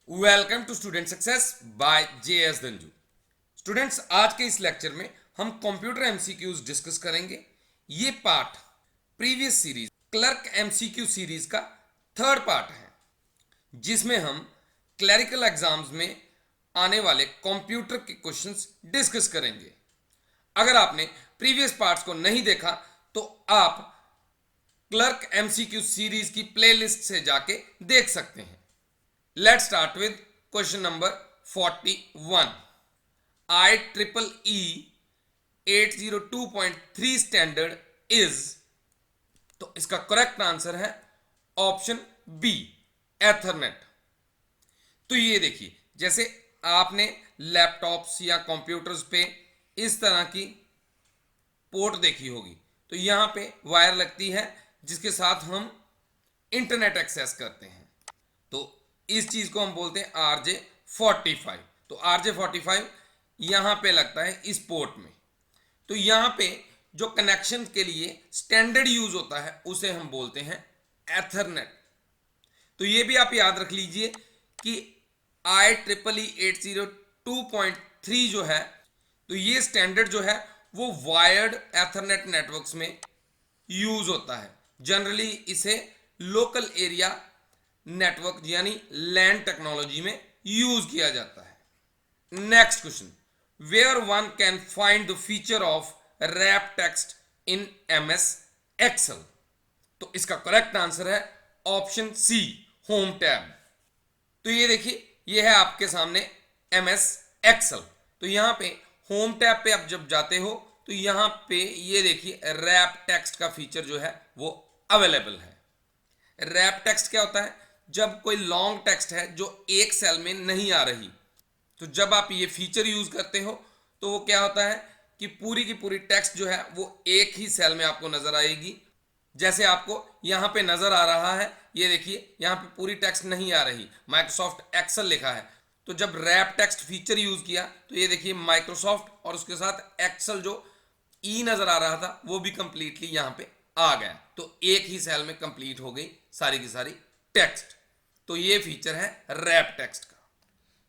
Welcome to student success by JS Dhanju. Students, आज के इस लेक्चर में हम कंप्यूटर एमसीक्यूज डिस्कस करेंगे। ये part previous series clerk MCQ series का थर्ड पार्ट है, जिसमें हम क्लरिकल एग्जाम्स में आने वाले कंप्यूटर के क्वेश्चंस डिस्कस करेंगे। अगर आपने प्रीवियस पार्ट्स को नहीं देखा तो आप क्लर्क एमसीक्यू सीरीज की प्लेलिस्ट से जाके देख सकते हैं। Let's start with question number 41. IEEE 802.3 standard is, तो इसका करेक्ट आंसर है ऑप्शन बी, एथरनेट। तो ये देखिए, जैसे आपने लैपटॉप्स या कंप्यूटर्स पे इस तरह की पोर्ट देखी होगी, तो यहां पे वायर लगती है जिसके साथ हम इंटरनेट एक्सेस करते हैं। तो इस चीज को हम बोलते हैं RJ45। तो RJ45 यहां पे लगता है इस पोर्ट में। तो यहां पे जो कनेक्शन के लिए स्टैंडर्ड यूज होता है उसे हम बोलते हैं एथरनेट। तो ये भी आप याद रख लीजिए कि IEEE 802.3 जो है, तो ये स्टैंडर्ड जो है वो वायर्ड एथरनेट नेटवर्क्स में यूज होता है। जनरली इसे लोकल एरिया नेटवर्क यानी लैन टेक्नोलॉजी में यूज किया जाता है। Next question, where one can find the feature of wrap text in MS Excel। तो इसका करेक्ट आंसर है ऑप्शन सी, होम टैब। तो ये देखिए, ये है आपके सामने MS Excel। तो यहां पे होम टैब पे आप जब जाते हो तो यहां पे ये देखिए रैप टेक्स्ट का फीचर जो है वो अवेलेबल है। रैप टेक्स्ट क्या होता है? जब कोई लॉन्ग टेक्स्ट है जो एक सेल में नहीं आ रही, तो जब आप ये फीचर यूज करते हो तो वो क्या होता है कि पूरी की पूरी टेक्स्ट जो है वो एक ही सेल में आपको नजर आएगी। जैसे आपको यहां पे नजर आ रहा है, ये देखिए यहां पे पूरी टेक्स्ट नहीं आ रही, माइक्रोसॉफ्ट एक्सेल लिखा है। तो जब रैप टेक्स्ट फीचर यूज किया तो ये देखिए माइक्रोसॉफ्ट और उसके साथ एक्सेल जो ई नजर आ रहा था वो भी कंप्लीटली यहां पे आ गया। तो एक ही सेल में कंप्लीट हो गई सारी की सारी टेक्स्ट। तो ये फीचर है रैप टेक्स्ट का।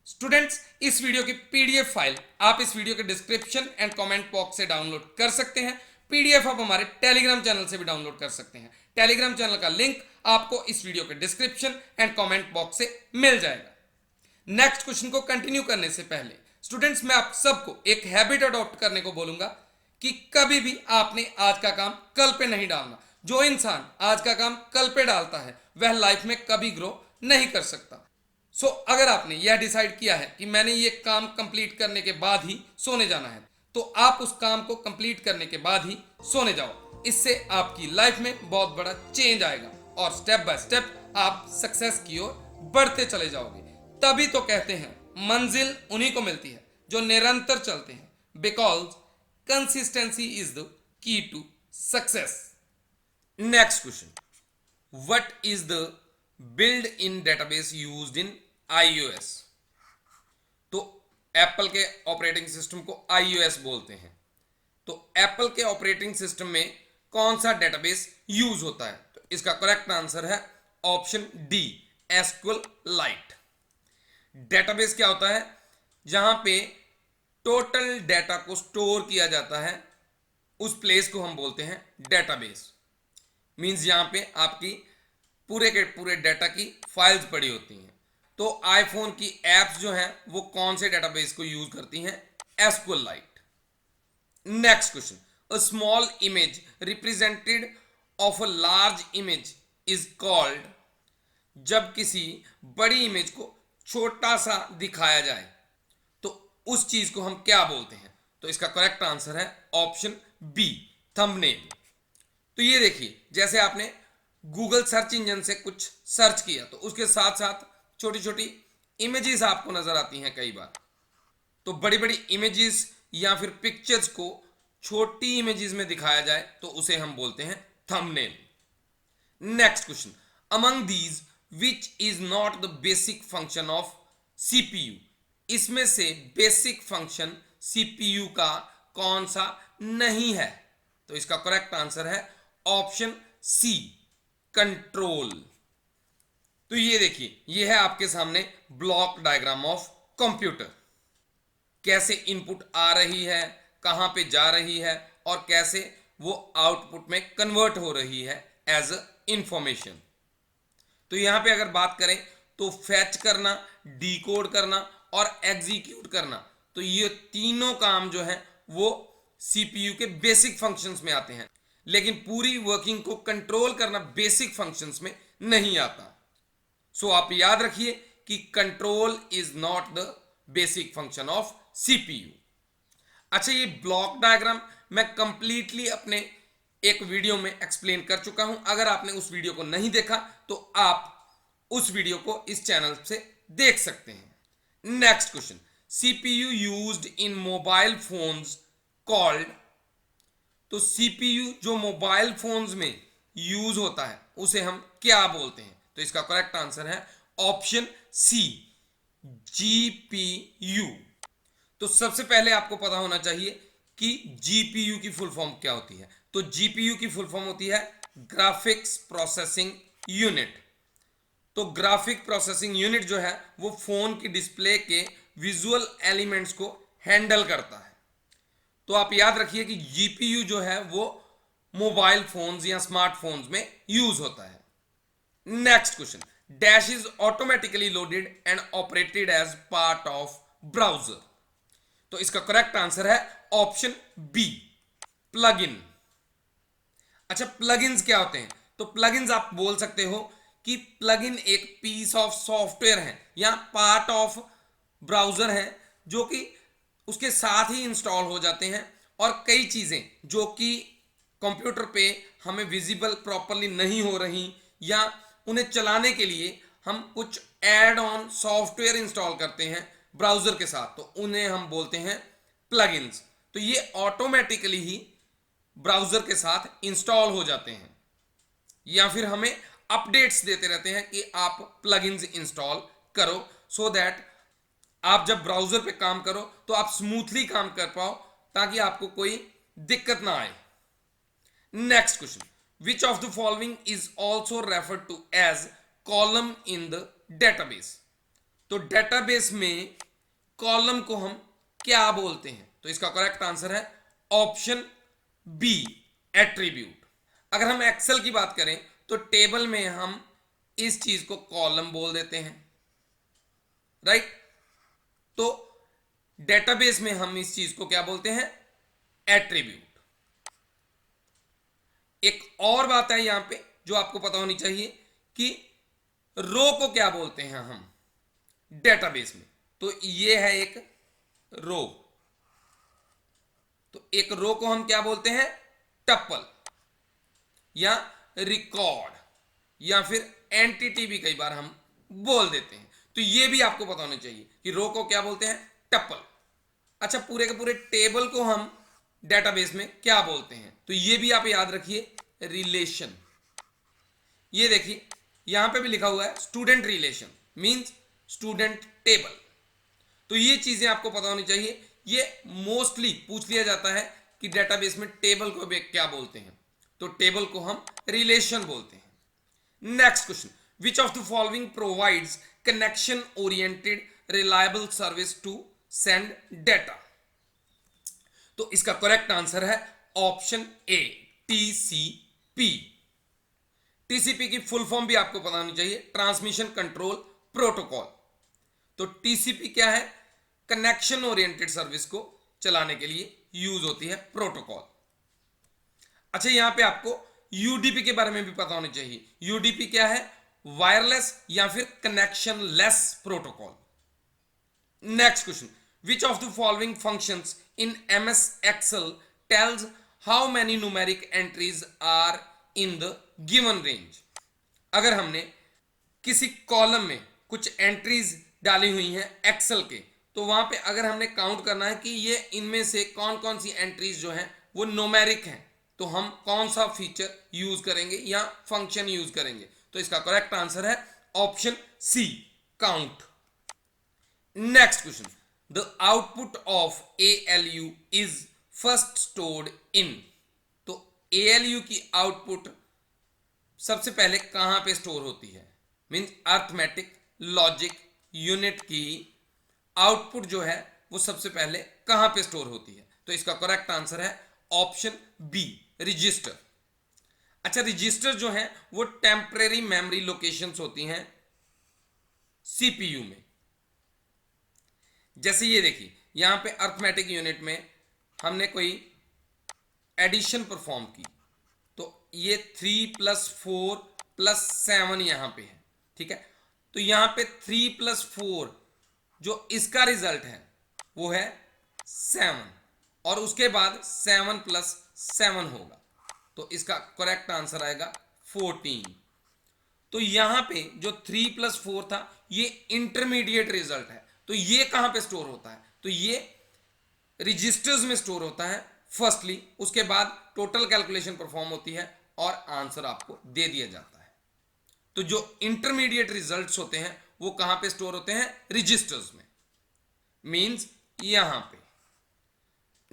स्टूडेंट्स, इस वीडियो की पीडीएफ फाइल आप इस वीडियो के डिस्क्रिप्शन एंड कमेंट बॉक्स से डाउनलोड कर सकते हैं। पीडीएफ आप हमारे टेलीग्राम चैनल से भी डाउनलोड कर सकते हैं। टेलीग्राम चैनल का लिंक आपको इस वीडियो के डिस्क्रिप्शन एंड कमेंट बॉक्स से मिल जाएगा। नेक्स्ट क्वेश्चन को कंटिन्यू करने से पहले स्टूडेंट्स, मैं आप सबको एक हैबिट अडॉप्ट करने को बोलूंगा कि कभी भी आपने आज का काम कल पे नहीं डालना। जो इंसान आज का काम कल पे डालता है वह लाइफ में कभी ग्रो नहीं कर सकता। सो अगर आपने यह डिसाइड किया है कि मैंने ये काम कंप्लीट करने के बाद ही सोने जाना है, तो आप उस काम को कंप्लीट करने के बाद ही सोने जाओ। इससे आपकी लाइफ में बहुत बड़ा चेंज आएगा और स्टेप बाय स्टेप आप सक्सेस की ओर बढ़ते चले जाओगे। तभी तो कहते हैं मंजिल उन्हीं को मिलती है जो निरंतर चलते हैं, because consistency is the key to success. Next question, what is the build in database used in iOS। तो एप्पल के ऑपरेटिंग सिस्टम को iOS बोलते हैं। तो एप्पल के ऑपरेटिंग सिस्टम में कौन सा डेटाबेस यूज होता है? तो इसका करेक्ट आंसर है ऑप्शन डी, SQLite। डेटाबेस क्या होता है? जहां पे टोटल डेटा को स्टोर किया जाता है, उस प्लेस को हम बोलते हैं डेटाबेस। मींस यहां पे आपकी पूरे के पूरे डेटा की फाइल्स पड़ी होती हैं। तो आईफोन की एप्स जो हैं वो कौन से डेटाबेस को यूज करती हैं? SQLite। Next question, a small image represented of a large image is called. जब किसी बड़ी इमेज को छोटा सा दिखाया जाए तो उस चीज को हम क्या बोलते हैं? तो इसका करेक्ट आंसर है ऑप्शन बी, थंबनेल। तो ये देखिए, जैसे आपने गूगल सर्च इंजन से कुछ सर्च किया तो उसके साथ साथ छोटी छोटी इमेजेस आपको नजर आती हैं कई बार। तो बड़ी बड़ी इमेजेस या फिर पिक्चर्स को छोटी इमेजेस में दिखाया जाए तो उसे हम बोलते हैं thumbnail. Next question, among these which is not the basic function of CPU। इसमें से बेसिक फंक्शन CPU का कौन सा नहीं है? तो इसका करेक्ट आंसर है ऑप्शन सी, कंट्रोल। तो ये देखिए, ये है आपके सामने ब्लॉक डायग्राम ऑफ कंप्यूटर। कैसे इनपुट आ रही है, कहां पे जा रही है और कैसे वो आउटपुट में कन्वर्ट हो रही है एज अ इंफॉर्मेशन। तो यहां पे अगर बात करें तो फैच करना, डिकोड करना और एग्जीक्यूट करना, तो ये तीनों काम जो है वो सीपीयू के बेसिक फंक्शंस में आते हैं, लेकिन पूरी वर्किंग को कंट्रोल करना बेसिक फंक्शंस में नहीं आता। सो आप याद रखिए कि control is not the basic function of CPU. अच्छा, ये ब्लॉक डायग्राम मैं कंप्लीटली अपने एक वीडियो में एक्सप्लेन कर चुका हूं। अगर आपने उस वीडियो को नहीं देखा तो आप उस वीडियो को इस चैनल से देख सकते हैं। Next question, CPU used in mobile phones called. तो सीपीयू जो मोबाइल फोन्स में यूज होता है उसे हम क्या बोलते हैं? तो इसका करेक्ट आंसर है ऑप्शन सी, जीपीयू। तो सबसे पहले आपको पता होना चाहिए कि जीपीयू की फुल फॉर्म क्या होती है। तो जीपीयू की फुल फॉर्म होती है ग्राफिक्स प्रोसेसिंग यूनिट। तो ग्राफिक प्रोसेसिंग यूनिट जो है वो फोन की डिस्प्ले के विजुअल एलिमेंट्स को हैंडल करता है। तो आप याद रखिए कि जीपीयू जो है वो मोबाइल फोन्स या स्मार्टफोन्स में यूज होता है। Next question, dash is automatically loaded and operated as part of browser. तो इसका करेक्ट आंसर है ऑप्शन बी, प्लगइन। अच्छा, प्लगइन्स क्या होते हैं? तो प्लगइन्स आप बोल सकते हो कि प्लगइन एक पीस ऑफ सॉफ्टवेयर है या पार्ट ऑफ ब्राउजर है जो कि उसके साथ ही इंस्टॉल हो जाते हैं, और कई चीजें जो कि कंप्यूटर पे हमें विजिबल प्रॉपरली नहीं हो रही या उन्हें चलाने के लिए हम कुछ एड ऑन सॉफ्टवेयर इंस्टॉल करते हैं ब्राउजर के साथ, तो उन्हें हम बोलते हैं प्लगइन्स। तो ये ऑटोमेटिकली ही ब्राउजर के साथ इंस्टॉल हो जाते हैं या फिर हमें अपडेट्स देते रहते हैं कि आप प्लगइन्स इंस्टॉल करो, सो दैट आप जब ब्राउजर पे काम करो तो आप स्मूथली काम कर पाओ, ताकि आपको कोई दिक्कत ना आए। Next question, which of the following is also referred to as column in the database. तो डेटाबेस में कॉलम को हम क्या बोलते हैं? तो इसका करेक्ट आंसर है ऑप्शन बी, एट्रीब्यूट। अगर हम एक्सेल की बात करें तो टेबल में हम इस चीज को कॉलम बोल देते हैं, राइट? तो डेटाबेस में हम इस चीज को क्या बोलते हैं? एट्रीब्यूट। एक और बात है यहां पे जो आपको पता होनी चाहिए कि रो को क्या बोलते हैं हम डेटाबेस में। तो ये है एक रो, तो एक रो को हम क्या बोलते हैं? टपल या रिकॉर्ड या फिर एंटिटी भी कई बार हम बोल देते हैं। तो ये भी आपको पता होना चाहिए कि रो को क्या बोलते हैं? टपल। अच्छा, पूरे के पूरे टेबल को हम डेटाबेस में क्या बोलते हैं? तो ये भी आप याद रखिए, रिलेशन। ये देखिए यहां पे भी लिखा हुआ है student relation means student table. तो ये चीजें आपको पता होनी चाहिए। ये मोस्टली पूछ लिया जाता है कि डेटाबेस में टेबल को भी क्या बोलते हैं, तो टेबल को हम रिलेशन बोलते हैं। Next question, which of the following provides connection oriented reliable service to send data. तो इसका करेक्ट आंसर है ऑप्शन ए, टीसीपी। टीसीपी की फुल फॉर्म भी आपको पता होनी चाहिए, ट्रांसमिशन कंट्रोल प्रोटोकॉल। तो टीसीपी क्या है? कनेक्शन ओरिएंटेड सर्विस को चलाने के लिए यूज होती है प्रोटोकॉल। अच्छा, यहां पे आपको यूडीपी के बारे में भी पता होना चाहिए। यूडीपी क्या है? वायरलेस या फिर connectionless protocol. Next question, which of the following functions in MS Excel tells how many numeric entries are in the given range. अगर हमने किसी कॉलम में कुछ एंट्रीज डाली हुई हैं एक्सेल के, तो वहां पे अगर हमने काउंट करना है कि ये इनमें से कौन कौन सी एंट्रीज जो हैं वो न्यूमेरिक हैं, तो हम कौन सा फीचर यूज करेंगे या फंक्शन यूज करेंगे? तो इसका करेक्ट आंसर है option C, count. Next question, the output of ALU is first stored in. तो ALU की आउटपुट सबसे पहले कहां पे स्टोर होती है? मीन्स अर्थमेटिक लॉजिक यूनिट की आउटपुट जो है वो सबसे पहले कहां पे स्टोर होती है? तो इसका करेक्ट आंसर है ऑप्शन बी, रजिस्टर। अच्छा, रजिस्टर जो है वो टेम्परेरी मेमोरी लोकेशंस होती हैं सीपीयू में। जैसे ये देखिए, यहां पे अर्थमेटिक यूनिट में हमने कोई एडिशन परफॉर्म की, तो ये 3+4+7 यहां पे है, ठीक है। तो यहां पे 3+4 जो इसका रिजल्ट है वो है 7, और उसके बाद 7+7 होगा, तो इसका करेक्ट आंसर आएगा 14। तो यहां पे जो 3+4 था ये इंटरमीडिएट रिजल्ट है, तो ये कहां पे स्टोर होता है? तो ये रजिस्टर्स में स्टोर होता है फर्स्टली, उसके बाद टोटल कैलकुलेशन परफॉर्म होती है और आंसर आपको दे दिया जाता है। तो जो इंटरमीडिएट रिजल्ट्स होते हैं वो कहां पे स्टोर होते हैं? रजिस्टर्स में, मींस यहां पे।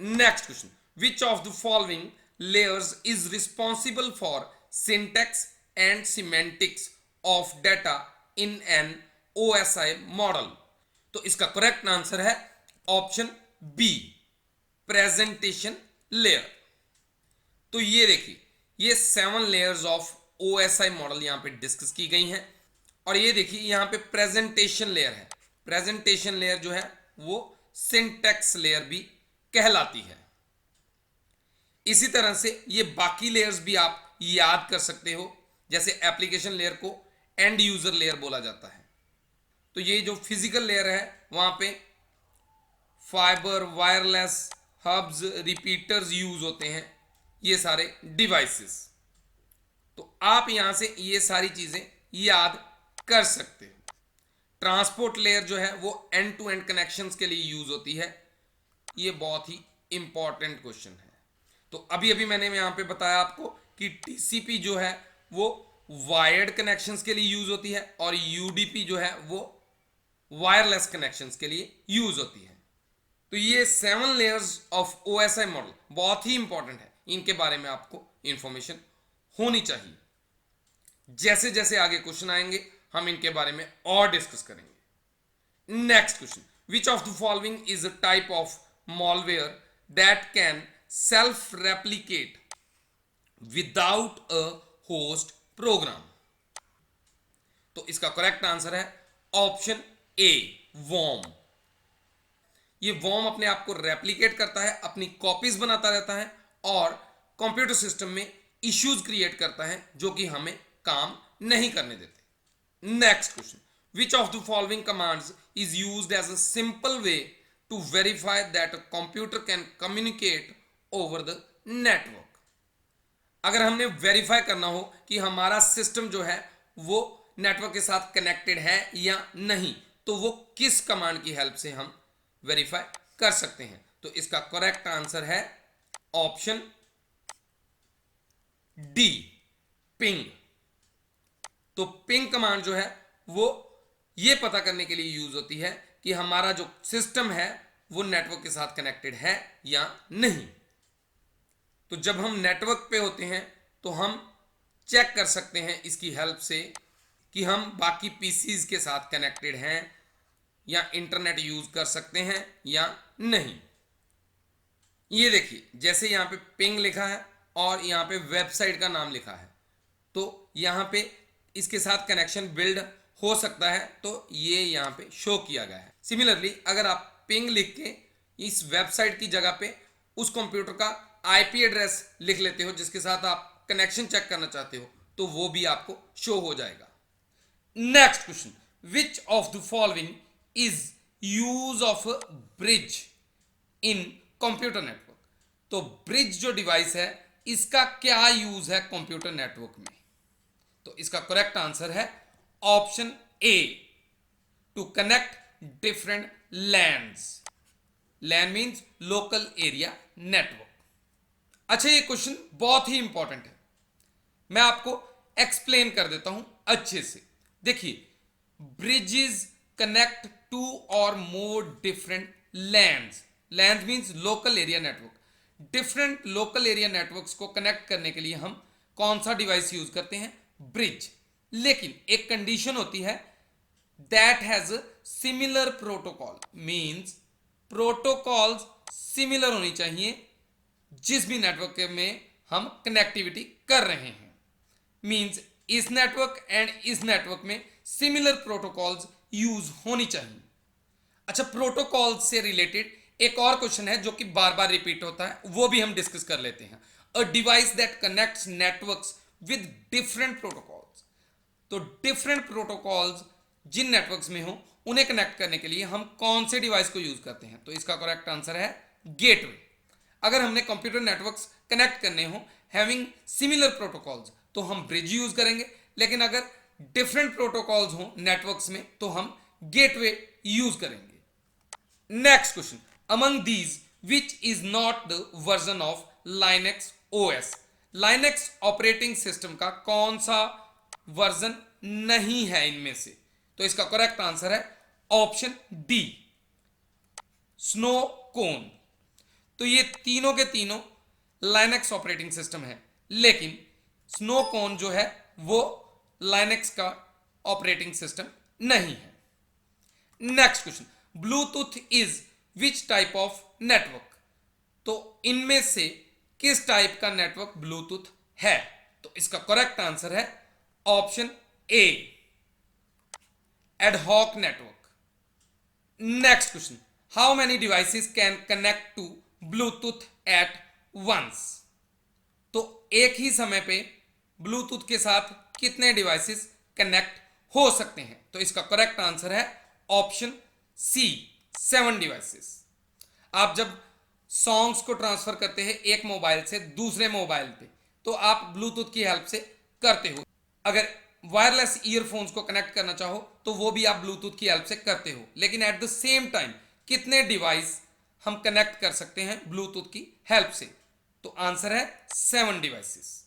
Next question, which of the following layers is responsible for syntax and semantics of data in an OSI model? तो इसका करेक्ट आंसर है ऑप्शन बी, प्रेजेंटेशन लेयर। तो ये देखिए, ये 7 लेयर्स ऑफ ओएसआई मॉडल यहां पे डिस्कस की गई हैं, और ये देखिए यहां पे प्रेजेंटेशन लेयर है। प्रेजेंटेशन लेयर जो है वो सिंटैक्स लेयर भी कहलाती है। इसी तरह से ये बाकी लेयर्स भी आप याद कर सकते हो, जैसे एप्लीकेशन लेयर को एंड यूजर लेयर बोला जाता है। तो ये जो फिजिकल लेयर है वहां पे fibre, wireless, hubs, repeaters use होते हैं, ये सारे डिवाइसेस। तो आप यहां से ये सारी चीजें याद कर सकते हो। ट्रांसपोर्ट लेयर जो है वो एंड टू एंड कनेक्शंस के लिए यूज होती है। ये बहुत ही इंपॉर्टेंट क्वेश्चन है। तो अभी अभी मैंने यहां पे बताया आपको कि टीसीपी जो है वो वायर्ड कनेक्शंस के लिए यूज होती है, और यूडीपी जो है वो वायरलेस कनेक्शंस के लिए यूज होती है। तो ये 7 लेयर्स ऑफ ओएसआई मॉडल बहुत ही इंपॉर्टेंट है, इनके बारे में आपको इंफॉर्मेशन होनी चाहिए। जैसे जैसे आगे क्वेश्चन आएंगे हम इनके बारे में और डिस्कस करेंगे। Next question, which of the following is a type of malware that can self-replicate without a host program? तो इसका करेक्ट आंसर है ऑप्शन ए, worm। ये worm अपने आप को रेप्लिकेट करता है, अपनी कॉपीज बनाता रहता है और कंप्यूटर सिस्टम में इश्यूज क्रिएट करता है जो कि हमें काम नहीं करने देते। Next question, which of the following commands is used as a simple way to verify that a computer can communicate over the network? अगर हमने वेरीफाई करना हो कि हमारा सिस्टम जो है वो नेटवर्क के साथ कनेक्टेड है या नहीं, तो वो किस कमांड की हेल्प से हम वेरीफाई कर सकते हैं? तो इसका करेक्ट आंसर है ऑप्शन डी, पिंग। तो पिंग कमांड जो है वो ये पता करने के लिए यूज होती है कि हमारा जो सिस्टम है वो नेटवर्क के साथ कनेक्टेड है या नहीं। तो जब हम नेटवर्क पे होते हैं तो हम चेक कर सकते हैं इसकी हेल्प से कि हम बाकी पीसीज के साथ कनेक्टेड हैं या इंटरनेट यूज कर सकते हैं या नहीं। ये देखिए, जैसे यहां पे पिंग लिखा है और यहां पे वेबसाइट का नाम लिखा है, तो यहां पे इसके साथ कनेक्शन बिल्ड हो सकता है, तो ये यहां पे शो किया गया है। सिमिलरली अगर आप पिंग लिख के इस वेबसाइट की जगह पे उस कंप्यूटर का आईपी एड्रेस लिख लेते हो जिसके साथ आप कनेक्शन चेक करना चाहते हो, तो वो भी आपको शो हो जाएगा। Next question, which of the following is use of bridge in computer network? तो ब्रिज जो डिवाइस है इसका क्या यूज है कंप्यूटर नेटवर्क में? तो इसका करेक्ट आंसर है option A, to connect different LANs. LAN means local area network. अच्छा, ये क्वेश्चन बहुत ही इंपॉर्टेंट है, मैं आपको एक्सप्लेन कर देता हूं अच्छे से। देखिए, ब्रिजेस कनेक्ट टू और more different lands. Land means local area network. Different local area networks को कनेक्ट करने के लिए हम कौन सा डिवाइस यूज करते हैं? ब्रिज। लेकिन एक कंडीशन होती है, that has similar protocol, means protocols similar होनी चाहिए जिस भी नेटवर्क में हम कनेक्टिविटी कर रहे हैं। मींस इस नेटवर्क एंड इस नेटवर्क में सिमिलर प्रोटोकॉल्स यूज होनी चाहिए। अच्छा, प्रोटोकॉल से रिलेटेड एक और क्वेश्चन है जो कि बार बार रिपीट होता है, वो भी हम डिस्कस कर लेते हैं। A device that connects networks with different protocols. तो डिफरेंट प्रोटोकॉल्स जिन नेटवर्क्स में हो उन्हें कनेक्ट करने के लिए हम कौन से डिवाइस को यूज करते हैं? तो इसका करेक्ट आंसर है गेटवे। अगर हमने कंप्यूटर नेटवर्क्स कनेक्ट करने हो हैविंग सिमिलर प्रोटोकॉल्स तो हम ब्रिज यूज करेंगे, लेकिन अगर डिफरेंट प्रोटोकॉल्स हो नेटवर्क्स में तो हम गेटवे यूज करेंगे। Next question, among these which is not the version of Linux OS. Linux operating system का कौन सा वर्जन नहीं है इनमें से? तो इसका करेक्ट आंसर है ऑप्शन डी, स्नो कोन। तो ये तीनों के तीनों लाइनेक्स ऑपरेटिंग सिस्टम है, लेकिन स्नो कोन जो है वो लाइनेक्स का ऑपरेटिंग सिस्टम नहीं है। Next question, Bluetooth is which type of network. तो इनमें से किस टाइप का नेटवर्क ब्लूटूथ है? तो इसका करेक्ट आंसर है option A, ad hoc network. Next question, how many devices can connect to Bluetooth at once. तो एक ही समय पे ब्लूटूथ के साथ कितने डिवाइसेस कनेक्ट हो सकते हैं? तो इसका करेक्ट आंसर है ऑप्शन सी, 7 डिवाइसेस। आप जब सॉन्ग्स को ट्रांसफर करते हैं एक मोबाइल से दूसरे मोबाइल पे तो आप ब्लूटूथ की हेल्प से करते हो। अगर वायरलेस ईयरफोन्स को कनेक्ट करना चाहो तो वो भी आप ब्लूटूथ की हेल्प से करते हो, लेकिन एट द सेम टाइम कितने डिवाइस हम कनेक्ट कर सकते हैं ब्लूटूथ की हेल्प से? तो आंसर है 7 devices.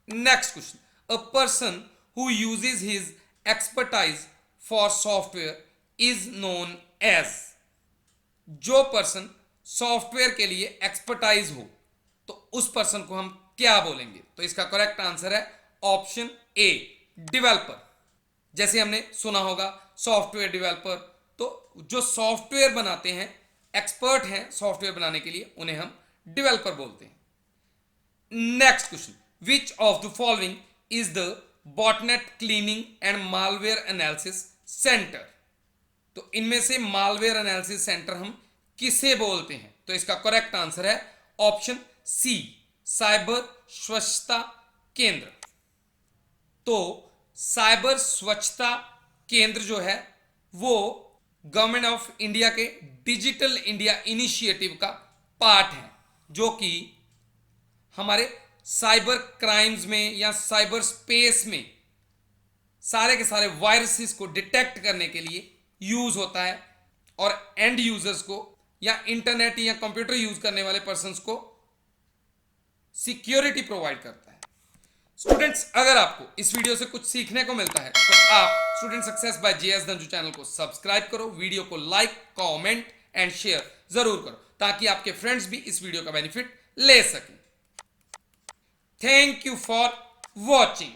Next question, a person who uses his expertise for software is known as. जो पर्सन सॉफ्टवेयर के लिए एक्सपर्टाइज हो तो उस पर्सन को हम क्या बोलेंगे? तो इसका करेक्ट आंसर है ऑप्शन ए, डेवलपर। जैसे हमने सुना होगा सॉफ्टवेयर डेवलपर, तो जो सॉफ्टवेयर बनाते हैं, एक्सपर्ट हैं सॉफ्टवेयर बनाने के लिए, उन्हें हम डेवलपर बोलते हैं। Next question, which of the following is the botnet cleaning and malware analysis centre. तो इनमें से मालवेयर एनालिसिस सेंटर हम किसे बोलते हैं? तो इसका करेक्ट आंसर है ऑप्शन सी, साइबर स्वच्छता केंद्र। तो साइबर स्वच्छता केंद्र जो है वो गवर्नमेंट ऑफ इंडिया के डिजिटल इंडिया इनिशिएटिव का पार्ट है, जो कि हमारे साइबर क्राइम्स में या साइबर स्पेस में सारे के सारे वायरसेस को डिटेक्ट करने के लिए यूज होता है और एंड यूजर्स को या इंटरनेट या कंप्यूटर यूज करने वाले पर्संस को सिक्योरिटी प्रोवाइड करता है। स्टूडेंट्स, अगर आपको इस वीडियो से कुछ सीखने को मिलता है तो आप student success by JS Dhanju channel को सब्सक्राइब करो, वीडियो को लाइक, कमेंट एंड शेयर जरूर करो ताकि आपके फ्रेंड्स भी इस वीडियो का बेनिफिट ले सकें। Thank you for watching.